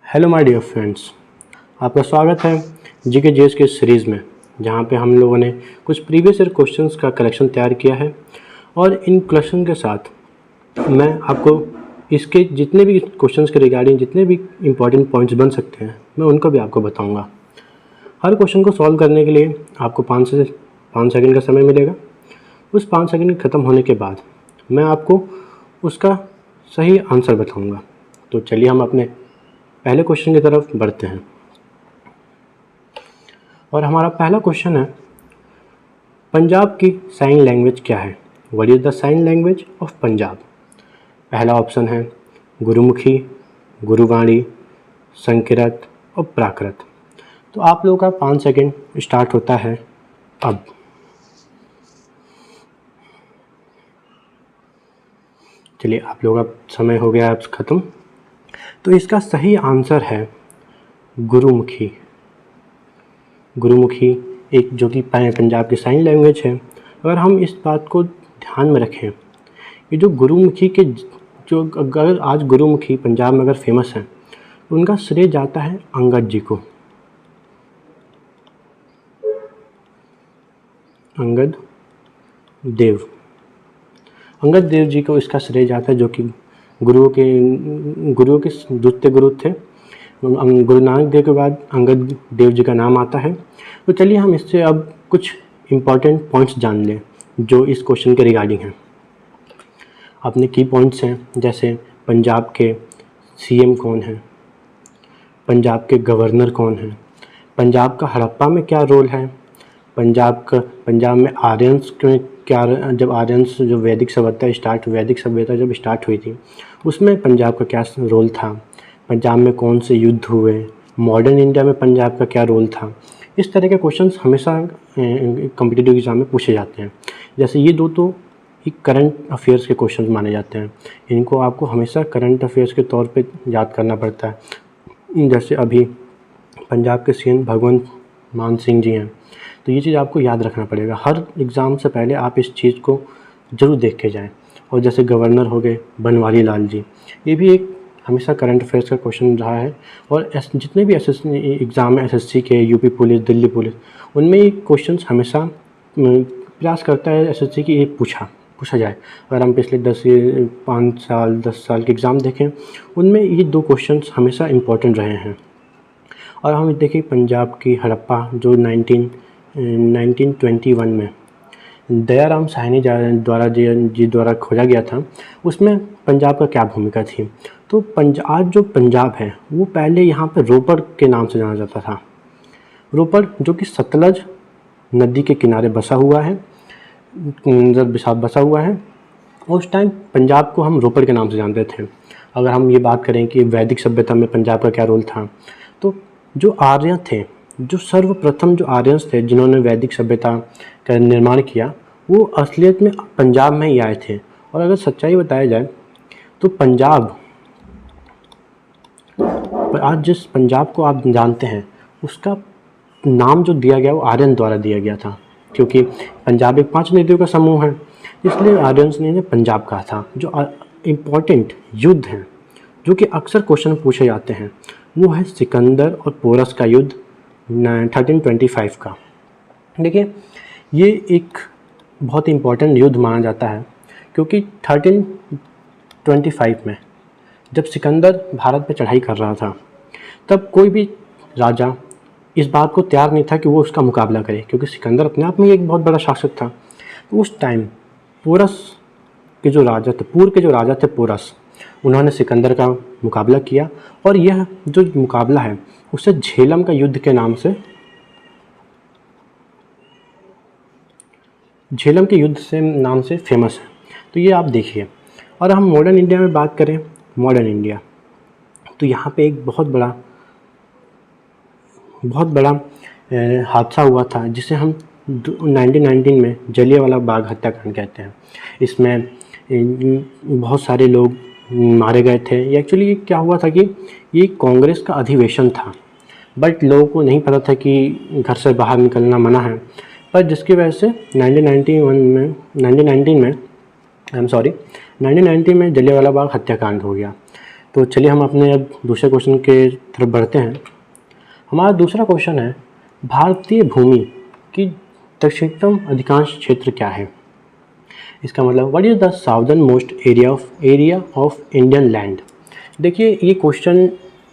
Hello my dear friends, आपका स्वागत है जीके जीएस के सीरीज़ में, जहां पे हम लोगों ने कुछ प्रीवियस ईयर क्वेश्चंस का कलेक्शन तैयार किया है। और इन क्वेश्चन के साथ मैं आपको इसके जितने भी क्वेश्चंस के रिगार्डिंग जितने भी इम्पॉर्टेंट पॉइंट्स बन सकते हैं, मैं उनको भी आपको बताऊंगा। हर क्वेश्चन को सॉल्व करने के लिए आपको 5 से 5 सेकंड का समय मिलेगा। उस 5 सेकंड ख़त्म होने के बाद मैं आपको उसका सही आंसर बताऊँगा। तो चलिए हम अपने पहले क्वेश्चन की तरफ बढ़ते हैं। और हमारा पहला क्वेश्चन है, पंजाब की साइन लैंग्वेज क्या है? What is the sign language of Punjab? पहला ऑप्शन है गुरुमुखी, गुरुवाणी, संकिरत और प्राकृत। तो आप लोगों का 5 सेकंड स्टार्ट होता है अब। चलिए, आप लोगों का समय हो गया अब ख़त्म। तो इसका सही आंसर है गुरुमुखी। गुरुमुखी एक जो कि पंजाब की साइन लैंग्वेज है। अगर हम इस बात को ध्यान में रखें, ये जो गुरुमुखी के जो अगर आज गुरुमुखी पंजाब में अगर फेमस है, उनका श्रेय जाता है अंगद जी को। अंगद देव जी को इसका श्रेय जाता है, जो कि गुरुओं के द्वितीय गुरु थे। गुरु नानक देव के बाद अंगद देव जी का नाम आता है। तो चलिए हम इससे अब कुछ इम्पॉर्टेंट पॉइंट्स जान लें जो इस क्वेश्चन के रिगार्डिंग हैं। अपने की पॉइंट्स हैं, जैसे पंजाब के सीएम कौन है, पंजाब के गवर्नर कौन है, पंजाब का हड़प्पा में क्या रोल है, पंजाब में आर्यंस में क्या, जब आर्यंस जो वैदिक सभ्यता जब स्टार्ट हुई थी, उसमें पंजाब का क्या रोल था, पंजाब में कौन से युद्ध हुए, मॉडर्न इंडिया में पंजाब का क्या रोल था। इस तरह के क्वेश्चंस हमेशा कॉम्पिटिटिव एग्ज़ाम में पूछे जाते हैं। जैसे ये दो तो एक करंट अफेयर्स के क्वेश्चंस माने जाते हैं, इनको आपको हमेशा करंट अफेयर्स के तौर पे याद करना पड़ता है। जैसे अभी पंजाब के सीएम भगवंत मान सिंह जी हैं, तो ये चीज़ आपको याद रखना पड़ेगा। हर एग्ज़ाम से पहले आप इस चीज़ को ज़रूर देख के जाएँ। और जैसे गवर्नर हो गए बनवारी लाल जी, ये भी एक हमेशा करंट अफेयर्स का क्वेश्चन रहा है। और जितने भी एग्ज़ाम है, एसएससी के, यूपी पुलिस, दिल्ली पुलिस, उनमें ये क्वेश्चंस हमेशा प्रयास करता है एसएससी की ये पूछा जाए। अगर हम पिछले 10 साल के एग्ज़ाम देखें, उनमें ये 2 क्वेश्चंस हमेशा इम्पॉर्टेंट रहे हैं। और हम देखें पंजाब की हड़प्पा जो 1921 में दयाराम साहनी द्वारा खोजा गया था, उसमें पंजाब का क्या भूमिका थी। तो आज जो पंजाब है वो पहले यहाँ पर रोपड़ के नाम से जाना जाता था। रोपड़ जो कि सतलज नदी के किनारे बसा हुआ है। और उस टाइम पंजाब को हम रोपड़ के नाम से जानते थे। अगर हम ये बात करें कि वैदिक सभ्यता में पंजाब का क्या रोल था, तो जो आर्य थे, जो सर्वप्रथम जो आर्यंस थे जिन्होंने वैदिक सभ्यता का निर्माण किया, वो असलियत में पंजाब में ही आए थे। और अगर सच्चाई बताया जाए तो पंजाब, आज जिस पंजाब को आप जानते हैं, उसका नाम जो दिया गया वो आर्यन द्वारा दिया गया था, क्योंकि पंजाब एक 5 नदियों का समूह है, इसलिए आर्यंस ने पंजाब कहा था। जो इम्पोर्टेंट युद्ध हैं जो कि अक्सर क्वेश्चन पूछे जाते हैं, वो है सिकंदर और पोरस का युद्ध 1325 का। देखिए, ये एक बहुत इम्पॉर्टेंट युद्ध माना जाता है, क्योंकि 1325 में जब सिकंदर भारत पे चढ़ाई कर रहा था, तब कोई भी राजा इस बात को तैयार नहीं था कि वो उसका मुकाबला करे, क्योंकि सिकंदर अपने आप में एक बहुत बड़ा शासक था। तो उस टाइम पोरस के जो राजा थे, पूर्व के जो राजा थे पोरस, उन्होंने सिकंदर का मुकाबला किया। और यह जो मुकाबला है उसे झेलम का युद्ध के नाम से, झेलम के युद्ध से नाम से फेमस है। तो ये आप देखिए। और हम मॉडर्न इंडिया में बात करें, मॉडर्न इंडिया, तो यहाँ पे एक बहुत बड़ा हादसा हुआ था, जिसे हम 1919 में जलियांवाला बाग हत्याकांड कहते हैं। इसमें बहुत सारे लोग मारे गए थे। एक्चुअली क्या हुआ था कि ये कांग्रेस का अधिवेशन था, बट लोगों को नहीं पता था कि घर से बाहर निकलना मना है। पर जिसकी वजह से 1919 में जलियांवाला बाग हत्याकांड हो गया। तो चलिए हम अपने अब दूसरे क्वेश्चन के तरफ बढ़ते हैं। हमारा दूसरा क्वेश्चन है, भारतीय भूमि की दक्षिणतम अधिकांश क्षेत्र क्या है? इसका मतलब what is the southern most area of Indian land. देखिए ये क्वेश्चन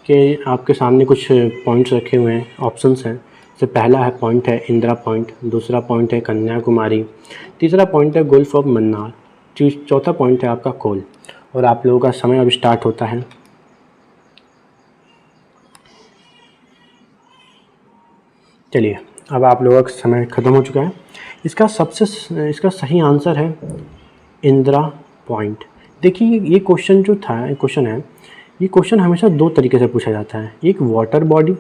के आपके सामने कुछ पॉइंट्स रखे हुए हैं, ऑप्शंस हैं। जैसे पहला पॉइंट है इंदिरा पॉइंट, दूसरा पॉइंट है कन्याकुमारी, तीसरा पॉइंट है गोल्फ ऑफ मन्नार, चौथा पॉइंट है आपका कोल। और आप लोगों का समय अब स्टार्ट होता है। चलिए अब आप लोगों का समय ख़त्म हो चुका है। इसका सही आंसर है इंदिरा पॉइंट। देखिए ये क्वेश्चन जो था, ये क्वेश्चन हमेशा दो तरीके से पूछा जाता है, एक वाटर बॉडी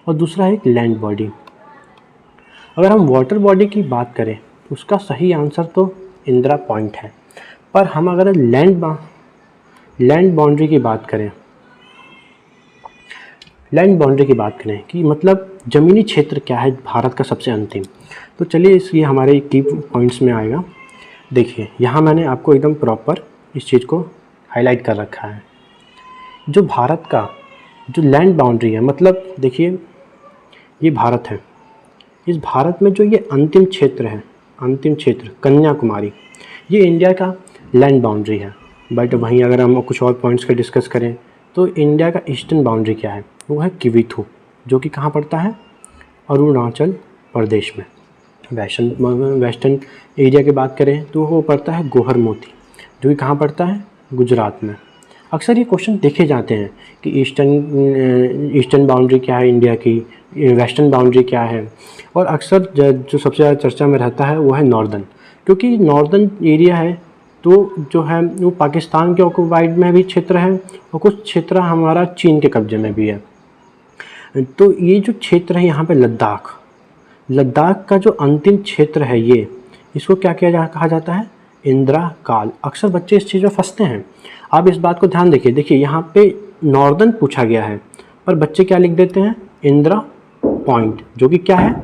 और दूसरा एक लैंड बॉडी। अगर हम वाटर बॉडी की बात करें तो उसका सही आंसर तो इंदिरा पॉइंट है। पर हम अगर लैंड बाउंड्री की बात करें, कि मतलब ज़मीनी क्षेत्र क्या है भारत का सबसे अंतिम, तो चलिए ये हमारे की पॉइंट्स में आएगा। देखिए यहाँ मैंने आपको एकदम प्रॉपर इस चीज़ को हाईलाइट कर रखा है। जो भारत का जो लैंड बाउंड्री है, मतलब देखिए ये भारत है, इस भारत में जो ये अंतिम क्षेत्र कन्याकुमारी, ये इंडिया का लैंड बाउंड्री है। बट वहीं अगर हम कुछ और पॉइंट्स का डिस्कस करें तो इंडिया का ईस्टर्न बाउंड्री क्या है, वो है किविथु, जो कि कहाँ पड़ता है, अरुणाचल प्रदेश में। वेस्टर्न एरिया की बात करें तो वो पड़ता है गोहर मोती, जो कि कहाँ पड़ता है, गुजरात में। अक्सर ये क्वेश्चन देखे जाते हैं कि ईस्टर्न बाउंड्री क्या है इंडिया की, वेस्टर्न बाउंड्री क्या है, और अक्सर जो सबसे ज़्यादा चर्चा में रहता है वो है नॉर्दर्न, क्योंकि नॉर्दर्न एरिया है तो जो है वो पाकिस्तान के ऑक्युपाइड में भी क्षेत्र है और कुछ क्षेत्र हमारा चीन के कब्जे में भी है। तो ये जो क्षेत्र है यहाँ पे लद्दाख का जो अंतिम क्षेत्र है, ये इसको क्या कहा जाता है, इंदिरा काल। अक्सर बच्चे इस चीज़ में फंसते हैं। आप इस बात को ध्यान देखिए यहाँ पे नॉर्दर्न पूछा गया है पर बच्चे क्या लिख देते हैं, इंदिरा पॉइंट, जो कि क्या है,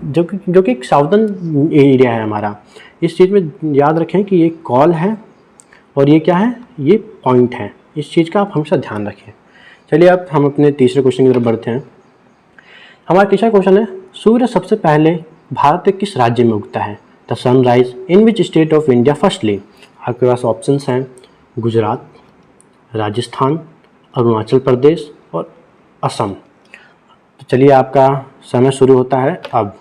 जो कि एक साउदर्न एरिया है हमारा। इस चीज़ में याद रखें कि ये कॉल है और ये क्या है, ये पॉइंट है। इस चीज़ का आप हमेशा ध्यान रखें। चलिए अब हम अपने तीसरे क्वेश्चन की तरफ बढ़ते हैं। हमारा तीसरा क्वेश्चन है, सूर्य सबसे पहले भारत के किस राज्य में उगता है? The sunrise in which state of India firstly. आपके पास ऑप्शंस हैं गुजरात, राजस्थान, अरुणाचल प्रदेश और असम। तो चलिए आपका समय शुरू होता है अब।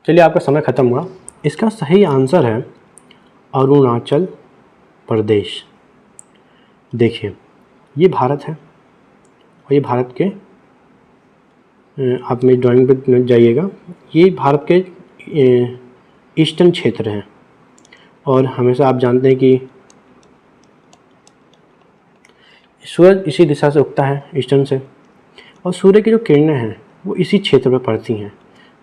चलिए आपका समय ख़त्म हुआ। इसका सही आंसर है अरुणाचल प्रदेश। देखिए ये भारत है और ये भारत के, आप मेरी ड्राइंग पे जाइएगा, ये भारत के ईस्टर्न क्षेत्र हैं और हमेशा आप जानते हैं कि सूरज इसी दिशा से उगता है, ईस्टर्न से, और सूर्य की जो किरणें हैं वो इसी क्षेत्र में पड़ती हैं।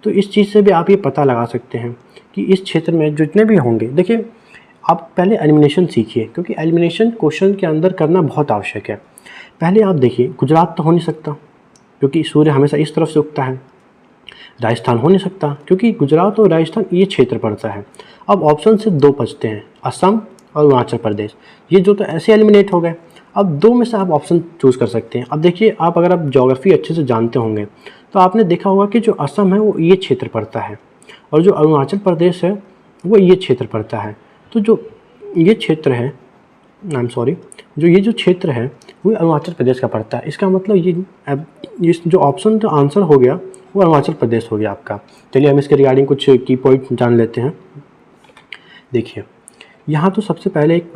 तो इस चीज़ से भी आप ये पता लगा सकते हैं कि इस क्षेत्र में जितने भी होंगे, देखिए आप पहले एलिमिनेशन सीखिए, क्योंकि एलिमिनेशन क्वेश्चन के अंदर करना बहुत आवश्यक है। पहले आप देखिए गुजरात तो हो नहीं सकता क्योंकि सूर्य हमेशा इस तरफ से उगता है। राजस्थान हो नहीं सकता क्योंकि गुजरात और राजस्थान ये क्षेत्र पड़ता है। अब ऑप्शन से दो बचते हैं, असम और अरुणाचल प्रदेश। ये जो तो ऐसे एलिमिनेट हो गए। अब दो में से आप ऑप्शन चूज़ कर सकते हैं। अब देखिए आप अगर आप ज्योग्राफी अच्छे से जानते होंगे तो आपने देखा होगा कि जो असम है वो ये क्षेत्र पड़ता है और जो अरुणाचल प्रदेश है वो ये क्षेत्र पड़ता है। तो जो ये क्षेत्र है, जो ये जो क्षेत्र है वो अरुणाचल प्रदेश का पड़ता है। इसका मतलब ये जो ऑप्शन जो आंसर हो गया वो अरुणाचल प्रदेश हो गया आपका। चलिए हम इसके रिगार्डिंग कुछ की पॉइंट जान लेते हैं। देखिए यहाँ तो सबसे पहले एक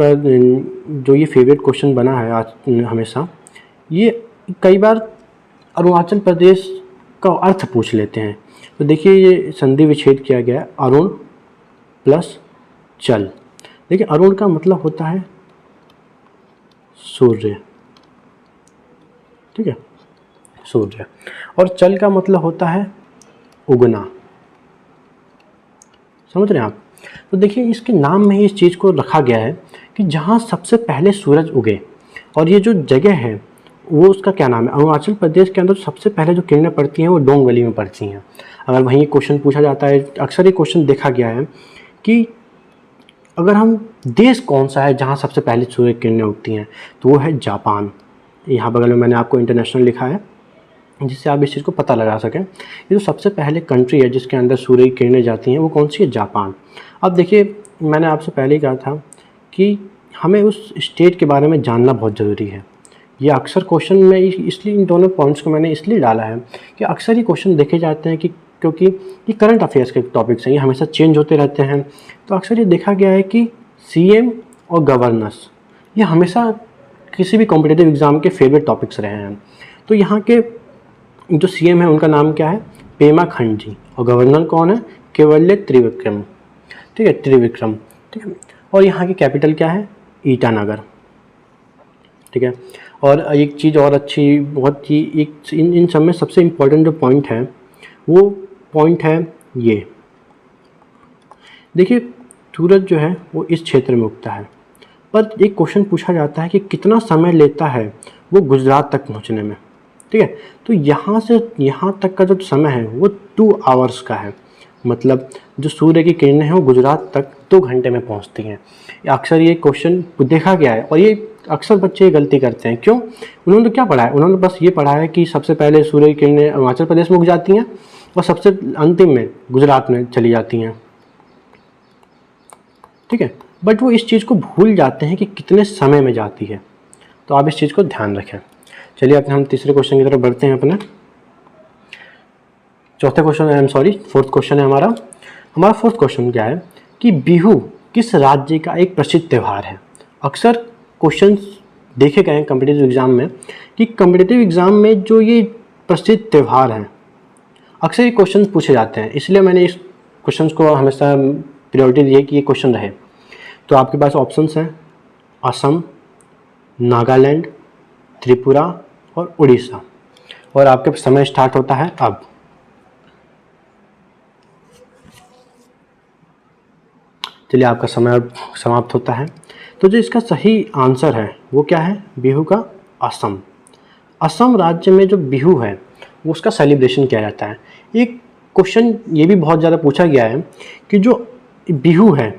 जो ये फेवरेट क्वेश्चन बना है आज हमेशा, ये कई बार अरुणाचल प्रदेश का अर्थ पूछ लेते हैं। तो देखिए ये संधि विच्छेद किया गया है, अरुण प्लस चल। देखिए अरुण का मतलब होता है सूर्य, ठीक है, सूर्य, और चल का मतलब होता है उगना। समझ रहे हैं आप? तो देखिए इसके नाम में ही इस चीज़ को रखा गया है कि जहाँ सबसे पहले सूरज उगे, और ये जो जगह है वो उसका क्या नाम है, अरुणाचल प्रदेश के अंदर सबसे पहले जो किरणें पड़ती हैं वो डोंग वैली में पड़ती हैं। अगर वहीं क्वेश्चन पूछा जाता है, अक्सर ये क्वेश्चन देखा गया है कि अगर हम देश कौन सा है जहाँ सबसे पहले सूर्य की किरणें उगती हैं, तो वो है जापान। यहाँ बगल में मैंने आपको इंटरनेशनल लिखा है जिससे आप इस चीज़ को पता लगा सकें। ये जो सबसे पहले कंट्री है जिसके अंदर सूर्य की किरणें जाती हैं वो कौन सी है? जापान। अब देखिए, मैंने आपसे पहले ही कहा था कि हमें उस स्टेट के बारे में जानना बहुत ज़रूरी है। ये अक्सर क्वेश्चन में इसलिए इन दोनों पॉइंट्स को मैंने इसलिए डाला है कि अक्सर ये क्वेश्चन देखे जाते हैं कि क्योंकि ये करंट अफेयर्स के टॉपिक्स हैं, ये हमेशा चेंज होते रहते हैं। तो अक्सर ये देखा गया है कि सीएम और गवर्नर्स ये हमेशा किसी भी कॉम्पिटिटिव एग्ज़ाम के फेवरेट टॉपिक्स रहे हैं। तो यहाँ के जो सीएम है उनका नाम क्या है? पेमा खंडजी। और गवर्नर कौन है? केवल्य त्रिविक्रम। ठीक है, त्रिविक्रम। ठीक है, और यहाँ की कैपिटल क्या है? ईटानगर। ठीक है, और एक चीज़ और अच्छी बहुत ही एक इन सब में सबसे इम्पोर्टेंट जो पॉइंट है वो पॉइंट है ये। देखिए, सूरज जो है वो इस क्षेत्र में उगता है, पर एक क्वेश्चन पूछा जाता है कि कितना समय लेता है वो गुजरात तक पहुंचने में। ठीक है, तो यहाँ से यहाँ तक का जो समय है वो 2 आवर्स का है। मतलब जो सूर्य की किरणें हैं वो गुजरात तक 2 घंटे में पहुँचती हैं। अक्सर ये क्वेश्चन देखा गया है और ये अक्सर बच्चे गलती करते हैं। क्यों? उन्होंने तो क्या पढ़ा है? उन्होंने बस ये पढ़ा है कि सबसे पहले सूर्य की किरणें अरुणाचल प्रदेश में उग जाती हैं और सबसे अंतिम में गुजरात में चली जाती हैं। ठीक है, बट वो इस चीज़ को भूल जाते हैं कि कितने समय में जाती है। तो आप इस चीज़ को ध्यान रखें। चलिए अब हम तीसरे क्वेश्चन की तरफ बढ़ते हैं। अपने चौथे क्वेश्चन, फोर्थ क्वेश्चन है हमारा फोर्थ क्वेश्चन क्या है कि बिहू किस राज्य का एक प्रसिद्ध त्यौहार है? अक्सर क्वेश्चन देखे गए हैं कॉम्पिटिटिव एग्जाम में कि कॉम्पिटिटिव एग्जाम में जो ये प्रसिद्ध त्यौहार हैं अक्सर ये क्वेश्चन पूछे जाते हैं, इसलिए मैंने इस क्वेश्चन को हमेशा प्रायोरिटी दी है कि ये क्वेश्चन रहे। तो आपके पास ऑप्शंस हैं असम, नागालैंड, त्रिपुरा और उड़ीसा। और आपके समय स्टार्ट होता है अब। चलिए, आपका समय अब समाप्त होता है। तो जो इसका सही आंसर है वो क्या है? बिहू का असम। असम राज्य में जो बिहू है वो उसका सेलिब्रेशन किया जाता है। एक क्वेश्चन ये भी बहुत ज़्यादा पूछा गया है कि जो बिहू है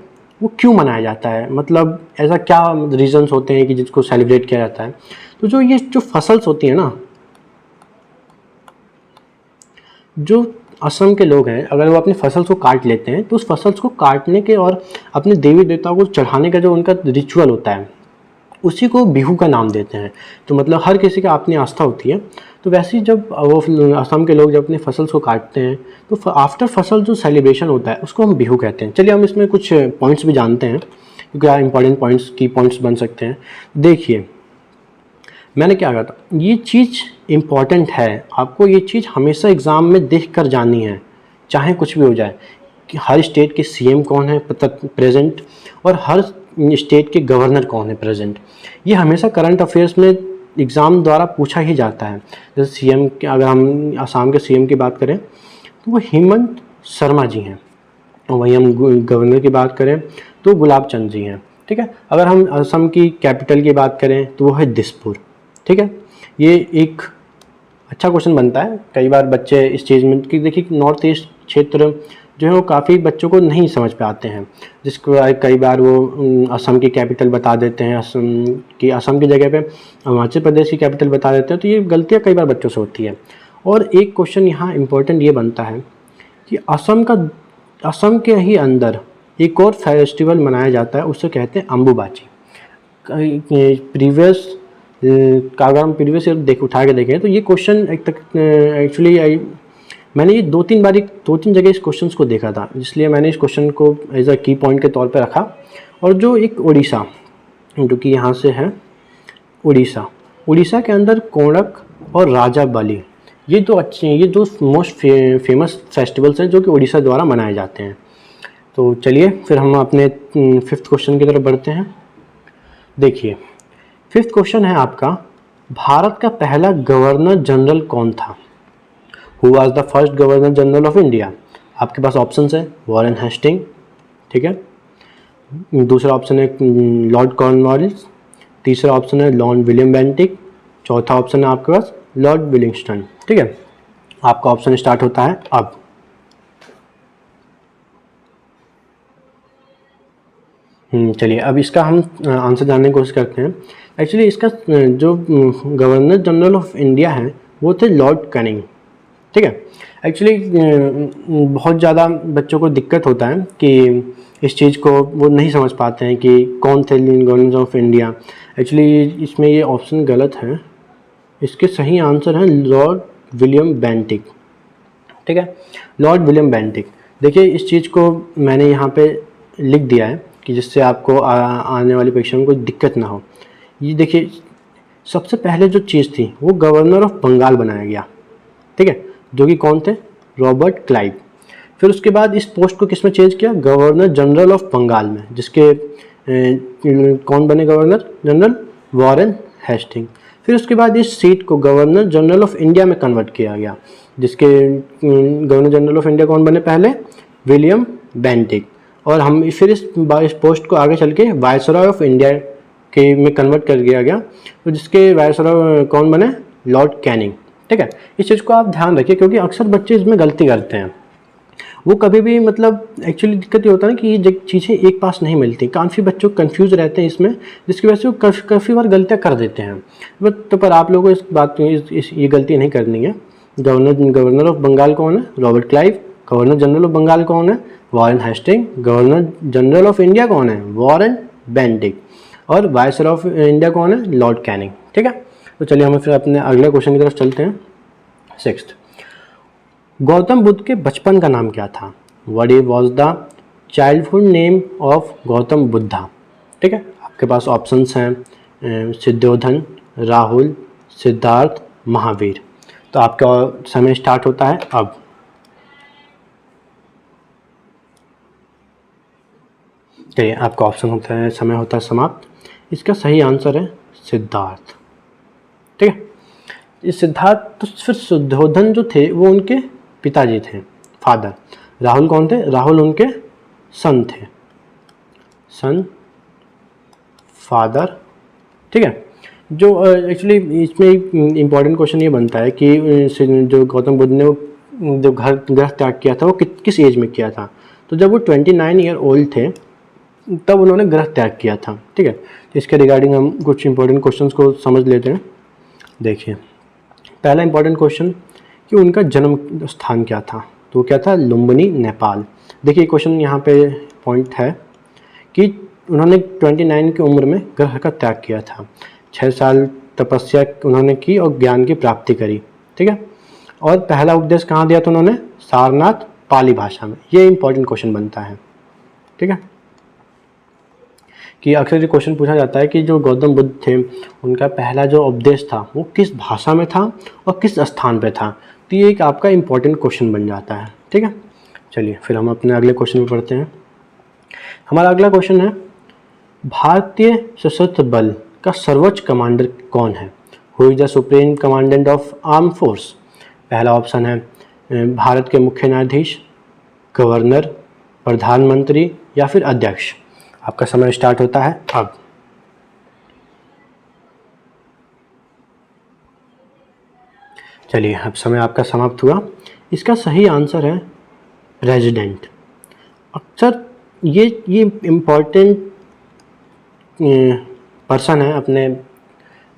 वो क्यों मनाया जाता है, मतलब ऐसा क्या रीजंस होते हैं कि जिसको सेलिब्रेट किया जाता है। तो जो ये जो फसल्स होती हैं ना, जो असम के लोग हैं अगर वो अपनी फसल को काट लेते हैं तो उस फसल को काटने के और अपने देवी देवताओं को चढ़ाने का जो उनका रिचुअल होता है उसी को बिहू का नाम देते हैं। तो मतलब हर किसी का अपनी आस्था होती है। तो वैसे ही जब वो असम के लोग जब अपने फसल को काटते हैं तो आफ्टर फसल जो सेलिब्रेशन होता है उसको हम बिहू कहते हैं। चलिए हम इसमें कुछ पॉइंट्स भी जानते हैं क्योंकि यहाँ इंपॉर्टेंट पॉइंट्स की पॉइंट्स बन सकते हैं। देखिए, मैंने क्या कहा था, ये चीज़ इम्पॉर्टेंट है, आपको ये चीज़ हमेशा एग्ज़ाम में देख कर जानी है, चाहे कुछ भी हो जाए, कि हर स्टेट के सीएम कौन है प्रेजेंट और हर स्टेट के गवर्नर कौन है प्रेजेंट। ये हमेशा करंट अफेयर्स में एग्ज़ाम द्वारा पूछा ही जाता है। जैसे सीएम के, अगर हम असम के सीएम की बात करें तो वो हेमंत शर्मा जी हैं, और वहीं हम गवर्नर की बात करें तो गुलाब चंद जी हैं। ठीक है, अगर हम असम की कैपिटल की बात करें तो वो है दिसपुर। ठीक है, ये एक अच्छा क्वेश्चन बनता है कई बार बच्चे इस चीज़ में कि देखिए नॉर्थ ईस्ट क्षेत्र जो है वो काफ़ी बच्चों को नहीं समझ पे आते हैं, जिसको कई बार वो असम की कैपिटल बता देते हैं, असम की जगह पे अरुणाचल प्रदेश की कैपिटल बता देते हैं। तो ये गलतियाँ कई बार बच्चों से होती है। और एक क्वेश्चन यहाँ इम्पोर्टेंट ये बनता है कि असम के ही अंदर एक और फेस्टिवल मनाया जाता है, उससे कहते हैं अम्बुबाची। प्रीवियस का अगर हम प्रीवियस उठा के देखें तो ये क्वेश्चन एक्चुअली मैंने ये 2-3 जगह इस क्वेश्चन को देखा था, इसलिए मैंने इस क्वेश्चन को एज अ की पॉइंट के तौर पे रखा। और जो एक उड़ीसा, जो कि यहाँ से है उड़ीसा के अंदर कोणक और राजा बली, ये दो अच्छे हैं, ये दो मोस्ट फेमस फेस्टिवल्स हैं जो कि उड़ीसा द्वारा मनाए जाते हैं। तो चलिए फिर हम अपने 5th क्वेश्चन की तरफ बढ़ते हैं। देखिए 5th क्वेश्चन है आपका, भारत का पहला गवर्नर जनरल कौन था? Who was the first governor general of India? आपके पास ऑप्शन है वॉरेन हेस्टिंग, ठीक है, दूसरा ऑप्शन है लॉर्ड कॉर्नवालिस, तीसरा ऑप्शन है लॉर्ड विलियम बेंटिक, चौथा ऑप्शन है आपके पास लॉर्ड विलिंगस्टन। ठीक है, आपका ऑप्शन स्टार्ट होता है अब। चलिए अब इसका हम आंसर जानने की कोशिश करते हैं। एक्चुअली इसका जो गवर्नर जनरल ऑफ इंडिया है वो थे लॉर्ड कैनिंग, ठीक है। एक्चुअली बहुत ज़्यादा बच्चों को दिक्कत होता है कि इस चीज़ को वो नहीं समझ पाते हैं कि कौन थे गवर्नर ऑफ इंडिया। एक्चुअली इसमें ये ऑप्शन गलत है, इसके सही आंसर है लॉर्ड विलियम बेंटिक, ठीक है, लॉर्ड विलियम बेंटिक। देखिए इस चीज़ को मैंने यहाँ पे लिख दिया है कि जिससे आपको आने वाली परीक्षा में कोई दिक्कत ना हो। ये देखिए सबसे पहले जो चीज़ थी वो गवर्नर ऑफ बंगाल बनाया गया, ठीक है, जो कि कौन थे, रॉबर्ट क्लाइव। फिर उसके बाद इस पोस्ट को किस में चेंज किया, गवर्नर जनरल ऑफ बंगाल में, जिसके कौन बने गवर्नर जनरल, वॉरेन हेस्टिंग। फिर उसके बाद इस सीट को गवर्नर जनरल ऑफ इंडिया में कन्वर्ट किया गया, जिसके गवर्नर जनरल ऑफ इंडिया कौन बने पहले, विलियम बेंटिक। और हम फिर इस पोस्ट को आगे चल के वायसरॉय ऑफ इंडिया के में कन्वर्ट कर दिया गया, तो जिसके वायसरॉय कौन बने, लॉर्ड कैनिंग, ठीक है। इस चीज़ को आप ध्यान रखिए क्योंकि अक्सर बच्चे इसमें गलती करते हैं। वो कभी भी मतलब एक्चुअली दिक्कत ये होता है ना कि ये चीज़ें एक पास नहीं मिलती, काफ़ी बच्चों कन्फ्यूज़ रहते हैं इसमें, जिसकी वजह से वो काफ़ी बार गलतियाँ कर देते हैं। तो पर आप लोगों को इस बात ये गलती नहीं करनी है। गवर्नर ऑफ बंगाल कौन है, Robert Clive. Governor general of Bengal कौन है, Warren Hasting. Governor general of India कौन है, वॉरेन बेंटिक। और वायसरॉय ऑफ इंडिया कौन है, लॉर्ड कैनिंग, ठीक है। तो चलिए हम फिर अपने अगले क्वेश्चन की तरफ चलते हैं। 6th, गौतम बुद्ध के बचपन का नाम क्या था, what was the childhood name of Gautam Buddha, ठीक है। आपके पास ऑप्शंस हैं सिद्धोधन, राहुल, सिद्धार्थ, महावीर। तो आपका समय स्टार्ट होता है अब। चलिए आपका ऑप्शन होता है, समय होता है समाप्त। इसका सही आंसर है सिद्धार्थ, ठीक है। इस सिद्धार्थ तो फिर शुद्धोधन जो थे वो उनके पिताजी थे, फादर। राहुल कौन थे, राहुल उनके सन थे, सन, फादर, ठीक है। जो एक्चुअली इसमें इम्पॉर्टेंट क्वेश्चन ये बनता है कि जो गौतम बुद्ध ने वो जो ग्रह त्याग किया था वो किस एज में किया था। तो जब वो 29 ईयर ओल्ड थे तब उन्होंने ग्रह त्याग किया था, ठीक है। तो इसके रिगार्डिंग हम कुछ इंपॉर्टेंट क्वेश्चंस को समझ लेते हैं। देखिए पहला इंपॉर्टेंट क्वेश्चन कि उनका जन्म स्थान क्या था, तो क्या था, लुम्बिनी, नेपाल। देखिए क्वेश्चन यहाँ पे पॉइंट है कि उन्होंने 29 की उम्र में ग्रह का त्याग किया था, 6 साल तपस्या उन्होंने की और ज्ञान की प्राप्ति करी, ठीक है। और पहला उपदेश कहाँ दिया था उन्होंने, सारनाथ, पाली भाषा में। ये इंपॉर्टेंट क्वेश्चन बनता है, ठीक है। कि अक्सर ये क्वेश्चन पूछा जाता है कि जो गौतम बुद्ध थे उनका पहला जो उपदेश था वो किस भाषा में था और किस स्थान पे था। तो ये एक आपका इम्पॉर्टेंट क्वेश्चन बन जाता है, ठीक है। चलिए फिर हम अपने अगले क्वेश्चन में पढ़ते हैं। हमारा अगला क्वेश्चन है, भारतीय सशस्त्र बल का सर्वोच्च कमांडर कौन है, who is the supreme commandant of arm force. पहला ऑप्शन है भारत के मुख्य न्यायाधीश, गवर्नर, प्रधानमंत्री या फिर अध्यक्ष। आपका समय स्टार्ट होता है अब। चलिए अब समय आपका समाप्त हुआ। इसका सही आंसर है प्रेसिडेंट। अक्सर ये इम्पॉर्टेंट पर्सन है अपने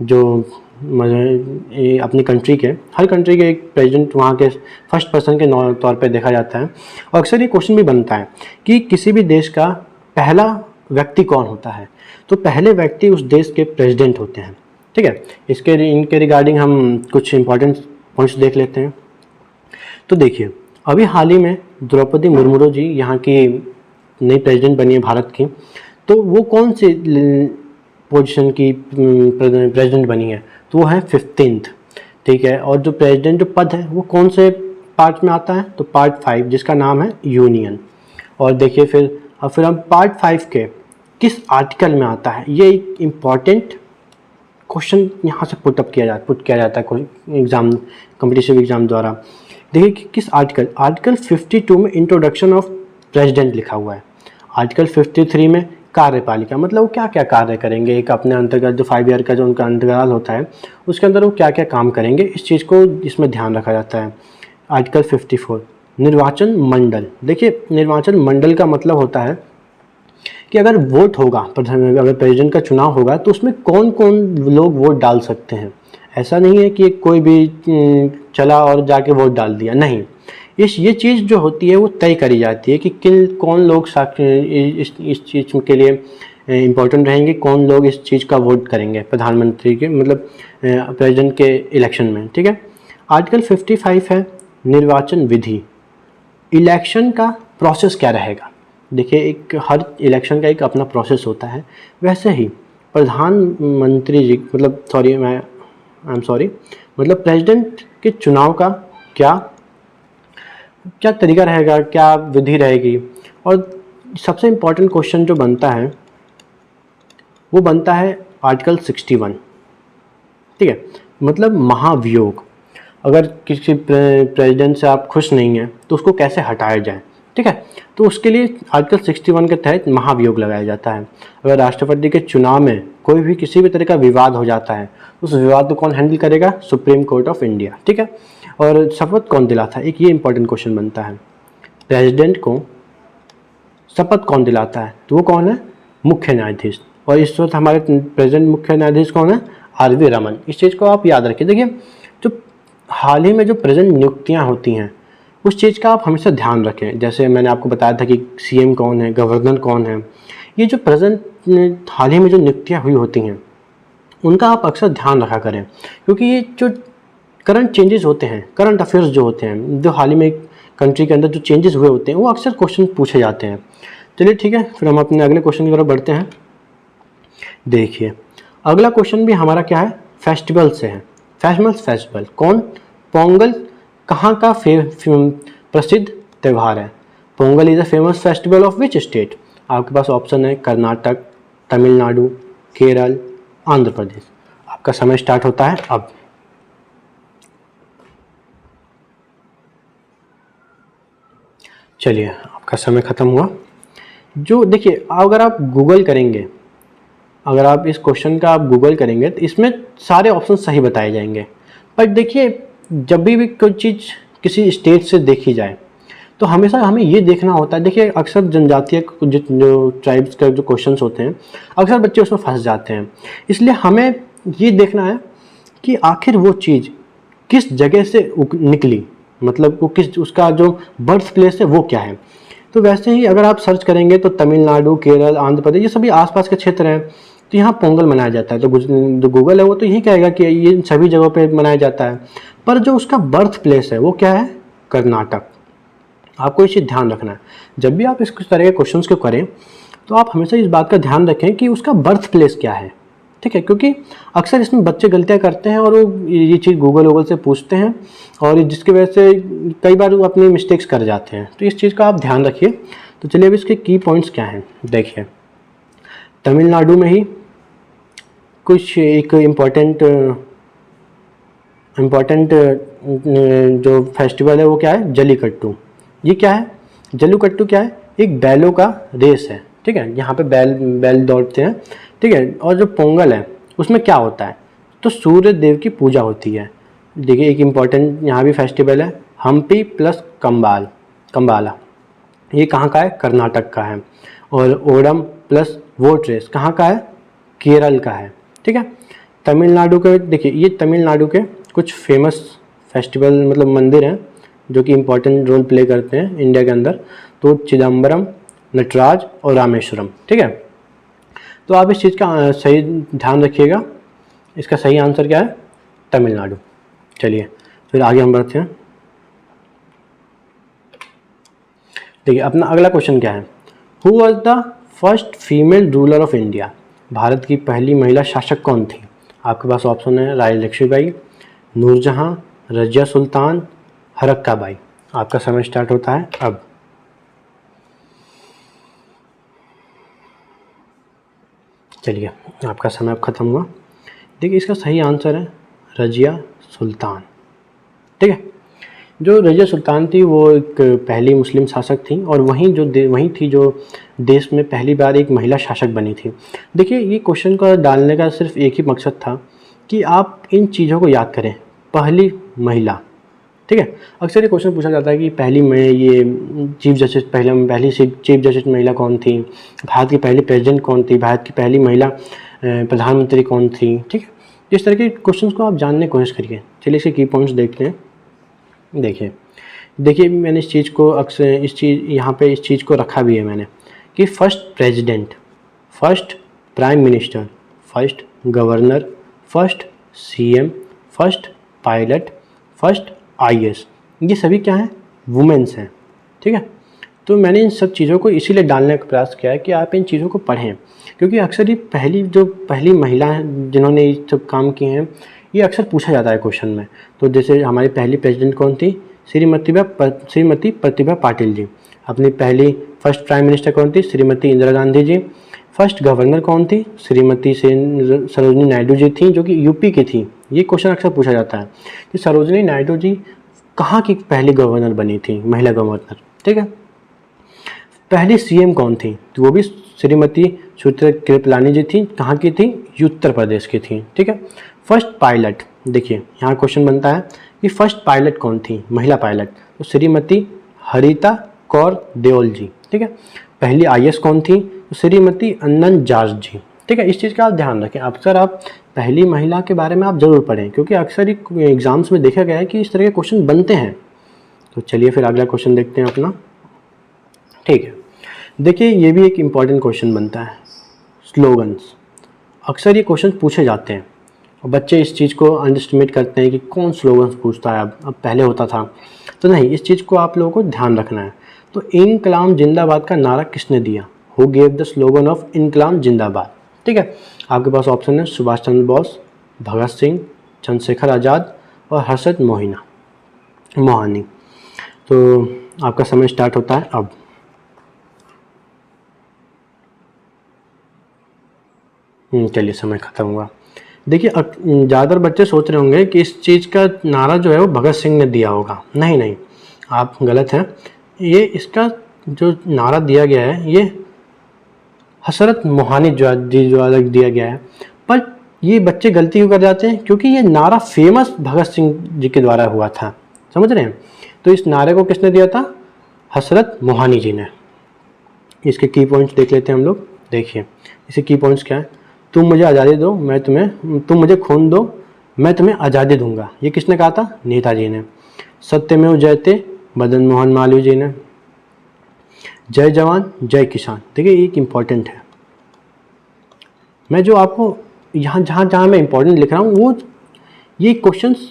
जो अपनी कंट्री के, हर कंट्री के एक प्रेसिडेंट वहाँ के फर्स्ट पर्सन के तौर पे देखा जाता है। और अक्सर ये क्वेश्चन भी बनता है कि किसी भी देश का पहला व्यक्ति कौन होता है, तो पहले व्यक्ति उस देश के प्रेसिडेंट होते हैं, ठीक है। इनके रिगार्डिंग हम कुछ इंपॉर्टेंट पॉइंट्स देख लेते हैं। तो देखिए अभी हाल ही में द्रौपदी मुर्मू जी यहाँ की नई प्रेसिडेंट बनी है भारत की। तो वो कौन सी पोजीशन की प्रेसिडेंट बनी है, तो वो है 15th, ठीक है। और जो प्रेसिडेंट जो पद है वो कौन से पार्ट में आता है, तो पार्ट 5 जिसका नाम है यूनियन। और देखिए फिर हम पार्ट 5 के किस आर्टिकल में आता है, ये एक इम्पॉर्टेंट क्वेश्चन यहाँ से पुट किया जाता है एग्जाम, कॉम्पिटिटिव एग्जाम द्वारा। देखिए कि किस आर्टिकल 52 में इंट्रोडक्शन ऑफ प्रेसिडेंट लिखा हुआ है। आर्टिकल 53 में कार्यपालिका, मतलब वो क्या क्या कार्य करेंगे, एक अपने अंतर्गत जो 5 ईयर का जो उनका अंतराल होता है उसके अंदर वो क्या क्या काम करेंगे, इस चीज़ को इसमें ध्यान रखा जाता है। आर्टिकल 54 निर्वाचन मंडल। देखिए निर्वाचन मंडल का मतलब होता है कि अगर वोट होगा, अगर प्रेसिडेंट का चुनाव होगा तो उसमें कौन कौन लोग वोट डाल सकते हैं। ऐसा नहीं है कि कोई भी चला और जाके वोट डाल दिया, नहीं। ये चीज़ जो होती है वो तय करी जाती है कि कौन लोग इस चीज़ के लिए इम्पोर्टेंट रहेंगे, कौन लोग इस चीज़ का वोट करेंगे प्रधानमंत्री के मतलब प्रेसिडेंट के इलेक्शन में, ठीक है। आर्टिकल 55 है निर्वाचन विधि। इलेक्शन का प्रोसेस क्या रहेगा। देखिए, एक हर इलेक्शन का एक अपना प्रोसेस होता है, वैसे ही प्रधानमंत्री जी मतलब प्रेसिडेंट के चुनाव का क्या तरीका रहेगा, क्या विधि रहेगी। और सबसे इम्पोर्टेंट क्वेश्चन जो बनता है वो बनता है आर्टिकल 61, ठीक है, मतलब महाभियोग। अगर किसी प्रेसिडेंट से आप खुश नहीं हैं तो उसको कैसे हटाया जाए, ठीक है। तो उसके लिए आर्टिकल 61 के तहत महाभियोग लगाया जाता है। अगर राष्ट्रपति के चुनाव में कोई भी किसी भी तरह का विवाद हो जाता है, उस विवाद को कौन हैंडल करेगा, सुप्रीम कोर्ट ऑफ इंडिया, ठीक है। और शपथ कौन दिलाता है, एक ये इंपॉर्टेंट क्वेश्चन बनता है। प्रेसिडेंट को शपथ कौन दिलाता है, तो वो कौन है, मुख्य न्यायाधीश। और इस वक्त हमारे प्रेसिडेंट मुख्य न्यायाधीश कौन है, आर.वी. रमन। इस चीज़ को आप याद रखिए। देखिए, जो हाल ही में जो प्रेजेंट नियुक्तियां होती हैं उस चीज़ का आप हमेशा ध्यान रखें। जैसे मैंने आपको बताया था कि सीएम कौन है, गवर्नर कौन है, ये जो प्रेजेंट हाल ही में जो नियुक्तियां हुई होती हैं उनका आप अक्सर ध्यान रखा करें, क्योंकि ये जो करंट चेंजेस होते हैं, करंट अफेयर्स जो होते हैं, जो हाल ही में कंट्री के अंदर जो चेंजेस हुए होते हैं वो अक्सर क्वेश्चन पूछे जाते हैं। चलिए ठीक है, फिर हम अपने अगले क्वेश्चन की तरफ बढ़ते हैं। देखिए, अगला क्वेश्चन भी हमारा क्या है, फेस्टिवल से है। फेस्टिवल कौन, पोंगल कहाँ का प्रसिद्ध त्यौहार है। Pongal is a famous festival of which state. आपके पास ऑप्शन है कर्नाटक, तमिलनाडु, केरल, आंध्र प्रदेश। आपका समय स्टार्ट होता है अब। चलिए, आपका समय खत्म हुआ। जो देखिए, अगर आप गूगल करेंगे, अगर आप इस क्वेश्चन का आप गूगल करेंगे तो इसमें सारे ऑप्शन सही बताए जाएंगे। पर देखिए, जब भी कोई चीज़ किसी स्टेट से देखी जाए तो हमेशा हमें ये देखना होता है। देखिए, अक्सर जनजातीय जो ट्राइब्स का जो क्वेश्चंस होते हैं अक्सर बच्चे उसमें फंस जाते हैं। इसलिए हमें ये देखना है कि आखिर वो चीज़ किस जगह से निकली, मतलब वो किस, उसका जो बर्थ प्लेस है वो क्या है। तो वैसे ही अगर आप सर्च करेंगे तो तमिलनाडु, केरल, आंध्र प्रदेश, ये सभी आसपास के क्षेत्र हैं, तो यहाँ पोंगल मनाया जाता है। तो जो गूगल है वो तो यही कहेगा कि ये सभी जगहों पे मनाया जाता है, पर जो उसका बर्थ प्लेस है वो क्या है, कर्नाटक। आपको ये चीज़ ध्यान रखना है। जब भी आप इस तरह के क्वेश्चंस को करें तो आप हमेशा इस बात का ध्यान रखें कि उसका बर्थ प्लेस क्या है, ठीक है, क्योंकि अक्सर इसमें बच्चे गलतियां करते हैं और वो ये चीज़ गूगल से पूछते हैं और जिसकी वजह से कई बार वो अपनी मिस्टेक्स कर जाते हैं। तो इस चीज़ का आप ध्यान रखिए। तो चलिए, अब इसके की पॉइंट्स क्या हैं। देखिए, तमिलनाडु में ही कुछ एक इम्पॉर्टेंट जो फेस्टिवल है वो क्या है, जल्लीकट्टू। ये क्या है, जल्लीकट्टू क्या है, एक बैलों का रेस है, ठीक है। यहाँ पे बैल दौड़ते हैं, ठीक है। और जो पोंगल है उसमें क्या होता है, तो सूर्य देव की पूजा होती है। देखिए, एक इम्पॉर्टेंट यहाँ भी फेस्टिवल है, हम्पी प्लस कंबाला। ये कहाँ का है, कर्नाटक का है। और ओणम प्लस वोट रेस कहाँ का है, केरल का है, ठीक है। तमिलनाडु के, देखिए ये तमिलनाडु के कुछ फेमस फेस्टिवल मतलब मंदिर हैं जो कि इम्पोर्टेंट रोल प्ले करते हैं इंडिया के अंदर। तो चिदम्बरम, नटराज और रामेश्वरम, ठीक है। तो आप इस चीज़ का सही ध्यान रखिएगा। इसका सही आंसर क्या है, तमिलनाडु। चलिए, फिर आगे हम बढ़ते हैं। देखिए, अपना अगला क्वेश्चन क्या है, who was the first female ruler of India. Bharat की पहली महिला शासक कौन थी। आपके पास ऑप्शन है रानी लक्ष्मीबाई, नूरजहां, रजिया सुल्तान, हरक्का बाई। आपका समय स्टार्ट होता है अब। चलिए, आपका समय अब खत्म हुआ। देखिए, इसका सही आंसर है रजिया सुल्तान, ठीक है। जो रजिया सुल्तान थी वो एक पहली मुस्लिम शासक थी और वहीं थी जो देश में पहली बार एक महिला शासक बनी थी। देखिए, ये क्वेश्चन को डालने का सिर्फ एक ही मकसद था कि आप इन चीज़ों को याद करें। पहली महिला, ठीक है। अक्सर ये क्वेश्चन पूछा जाता है कि पहली चीफ जस्टिस पहली चीफ जस्टिस महिला कौन थी, भारत की पहली प्रेसिडेंट कौन थी, भारत की पहली महिला प्रधानमंत्री कौन थी, ठीक है। इस तरह के क्वेश्चंस को आप जानने की कोशिश करिए। चलिए इसके की पॉइंट्स देखते हैं। देखिए मैंने इस चीज़ को अक्सर इस चीज़ को रखा भी है मैंने कि first president, first prime minister, first governor, first CM, first pilot, first IAS, ये सभी क्या हैं, वुमेन्स हैं, ठीक है। तो मैंने इन सब चीज़ों को इसीलिए डालने का प्रयास किया है कि आप इन चीज़ों को पढ़ें, क्योंकि अक्सर ये पहली महिला हैं जिन्होंने ये सब काम किए हैं, ये अक्सर पूछा जाता है क्वेश्चन में। तो जैसे हमारी पहली प्रेसिडेंट कौन थी, श्रीमती प्रतिभा पाटिल जी। अपनी पहली फर्स्ट प्राइम मिनिस्टर कौन थी, श्रीमती इंदिरा गांधी जी। फर्स्ट गवर्नर कौन थी, श्रीमती सरोजिनी नायडू जी थी, जो कि यूपी की थी। ये क्वेश्चन अक्सर पूछा जाता है कि सरोजिनी नायडू जी कहाँ की पहली गवर्नर बनी थी, महिला गवर्नर, ठीक है। पहली सीएम कौन थी, तो वो भी श्रीमती सुचित्रा कृपलानी जी थी। कहाँ की थी, उत्तर प्रदेश की थी, ठीक है। फर्स्ट पायलट, देखिए यहाँ क्वेश्चन बनता है कि फर्स्ट पायलट कौन थी, महिला पायलट, तो श्रीमती हरिता कौर देओल जी, ठीक है। पहली आईएएस कौन थी, तो श्रीमती अन्नन जॉर्ज जी, ठीक है। इस चीज़ का आप ध्यान रखें। अक्सर आप पहली महिला के बारे में आप ज़रूर पढ़ें, क्योंकि अक्सर एग्जाम्स में देखा गया है कि इस तरह के क्वेश्चन बनते हैं। तो चलिए फिर अगला क्वेश्चन देखते हैं अपना, ठीक है। देखिए ये भी एक इम्पॉर्टेंट क्वेश्चन बनता है, स्लोगन्स। अक्सर ये क्वेश्चन पूछे जाते हैं और बच्चे इस चीज़ को अंडरएस्टिमेट करते हैं कि कौन स्लोगन्स पूछता है, अब पहले होता था। तो नहीं, इस चीज़ को आप लोगों को ध्यान रखना है। तो इनकलाब जिंदाबाद का नारा किसने दिया, who gave the slogan of इनकलाब जिंदाबाद, ठीक है। आपके पास ऑप्शन है सुभाष चंद्र बोस, भगत सिंह, चंद्रशेखर आज़ाद और हर्षद मोहानी। तो आपका समय स्टार्ट होता है अब। चलिए समय ख़त्म हुआ। देखिए ज़्यादातर बच्चे सोच रहे होंगे कि इस चीज़ का नारा जो है वो भगत सिंह ने दिया होगा। नहीं, आप गलत हैं। ये इसका जो नारा दिया गया है ये हसरत मोहानी जी द्वारा दिया गया है। पर ये बच्चे गलती क्यों कर जाते हैं, क्योंकि ये नारा फेमस भगत सिंह जी के द्वारा हुआ था, समझ रहे हैं। तो इस नारे को किसने दिया था, हसरत मोहानी जी ने। इसके की पॉइंट्स देख लेते हैं हम लोग। देखिए इसके की पॉइंट्स क्या है, तुम मुझे आज़ादी दो तुम मुझे खून दो, मैं तुम्हें आज़ादी दूंगा, ये किसने कहा था, नेताजी ने। सत्यमेव जयते, मदन मोहन मालवीय जी ने। जय जवान जय किसान, देखिए एक इम्पॉर्टेंट है। मैं जो आपको यहाँ जहाँ मैं इम्पॉर्टेंट लिख रहा हूँ वो ये क्वेश्चंस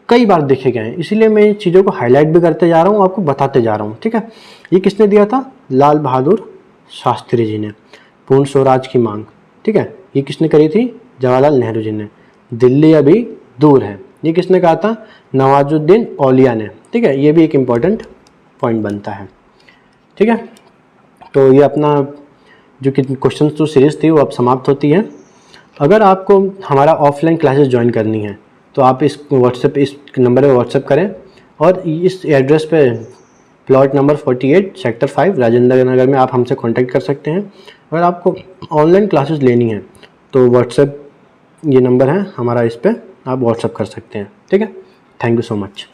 कई बार देखे गए हैं, इसीलिए मैं इन चीज़ों को हाईलाइट भी करते जा रहा हूँ, आपको बताते जा रहा हूँ, ठीक है। ये किसने दिया था, लाल बहादुर शास्त्री जी ने। पूर्ण स्वराज की मांग, ठीक है, ये किसने करी थी, जवाहरलाल नेहरू जी ने। दिल्ली अभी दूर है, ये किसने कहा था, नवाजुद्दीन औलिया ने, ठीक है। ये भी एक इम्पॉर्टेंट पॉइंट बनता है, ठीक है। तो ये अपना जो कि क्वेश्चन तो सीरीज़ थी वो अब समाप्त होती है। अगर आपको हमारा ऑफलाइन क्लासेस ज्वाइन करनी है तो आप इस नंबर पर व्हाट्सएप करें और इस एड्रेस पे plot number 48 sector 5 Rajendra Nagar में आप हमसे कांटेक्ट कर सकते हैं। अगर आपको ऑनलाइन क्लासेस लेनी है तो व्हाट्सएप ये नंबर है हमारा, इस पर आप व्हाट्सएप कर सकते हैं, ठीक है। Thank you so much.